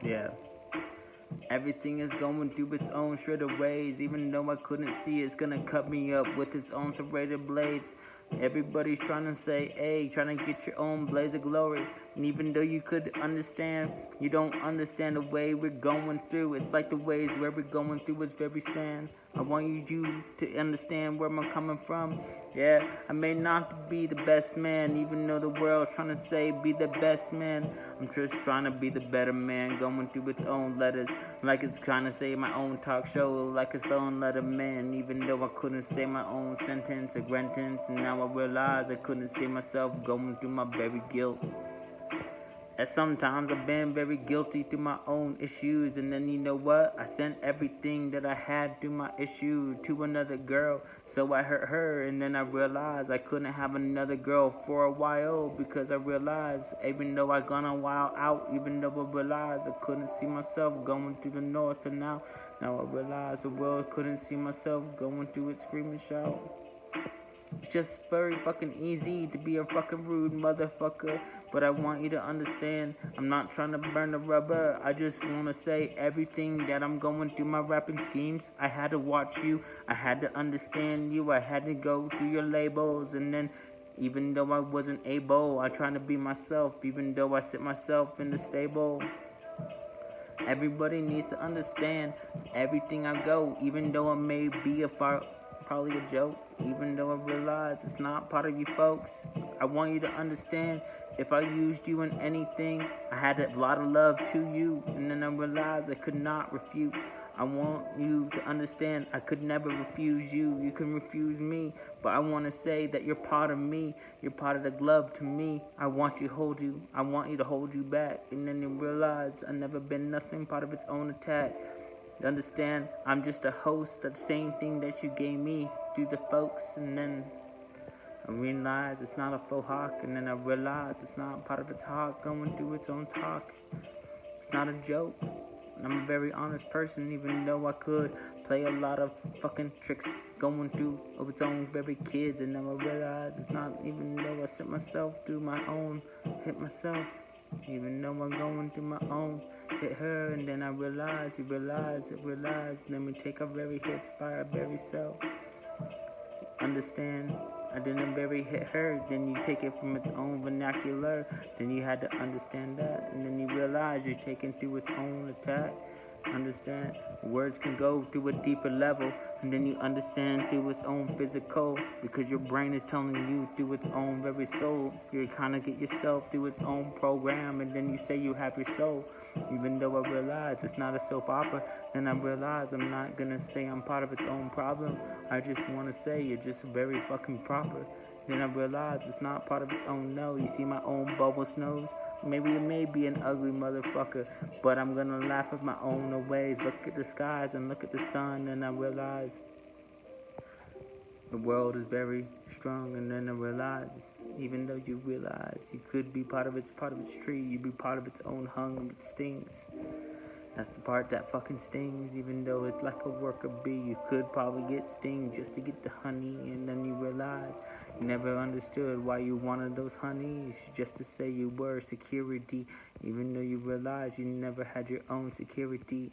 Yeah. Everything is going through its own shred of ways. Even though I couldn't see it's gonna cut me up with its own serrated blades. Everybody's trying to say, hey, trying to get your own blaze of glory. And even though you could understand, you don't understand the way we're going through. It's like the ways where we're going through is very sad. I want you to understand where I'm coming from. Yeah, I may not be the best man, even though the world's trying to say be the best man. I'm just trying to be the better man, going through its own letters, like it's trying to say my own talk show, like it's own letter man. Even though I couldn't say my own sentence or sentence, and now I realize I couldn't see myself going through my very guilt. And sometimes I've been very guilty through my own issues, and then you know what? I sent everything that I had through my issue to another girl, so I hurt her, and then I realized I couldn't have another girl for a while because I realized even though I gone a while out, even though I realized I couldn't see myself going through the north, and now I realize the world couldn't see myself going through its screaming shout. It's just very fucking easy to be a fucking rude motherfucker. But I want you to understand, I'm not trying to burn the rubber. I just want to say everything that I'm going through my rapping schemes. I had to watch you. I had to understand you. I had to go through your labels. And then, even though I wasn't able, I tried to be myself. Even though I sit myself in the stable. Everybody needs to understand everything I go, even though it may be probably a joke, even though I realize it's not part of you folks. I want you to understand if I used you in anything, I had a lot of love to you, and then I realized I could not refute. I want you to understand I could never refuse you. You can refuse me, but I want to say that you're part of me. You're part of the glove to me. I want you to hold you. I want you to hold you back, and then you realize I've never been nothing part of its own attack. You understand? I'm just a host of the same thing that you gave me through the folks, and then I realize it's not a faux hawk, and then I realize it's not part of its hawk going through its own talk. It's not a joke. I'm a very honest person, even though I could play a lot of fucking tricks going through of its own very kids, and then I realize it's not, even though I set myself through my own, hit myself, even though I'm going through my own, hit her, and then I realize, then we take our very hits by our very self. Understand? I didn't very hit her, then you take it from its own vernacular, then you had to understand that, and then you realize you're taking through its own attack. Understand? Words can go through a deeper level, and then you understand through its own physical, because your brain is telling you through its own very soul. You kind of get yourself through its own program, and then you say you have your soul. Even though I realize it's not a soap opera, then I realize I'm not gonna say I'm part of its own problem. I just wanna say you're just very fucking proper. Then I realize it's not part of its own no. You see my own bubble snows? Maybe it may be an ugly motherfucker, but I'm gonna laugh at my own ways. Look at the skies and look at the sun, and I realize the world is very strong, and then I realize, even though you realize you could be part of its tree, you be part of its own hung and it stings. That's the part that fucking stings, even though it's like a worker bee. You could probably get sting just to get the honey, and then you realize you never understood why you wanted those honeys, just to say you were security, even though you realize you never had your own security.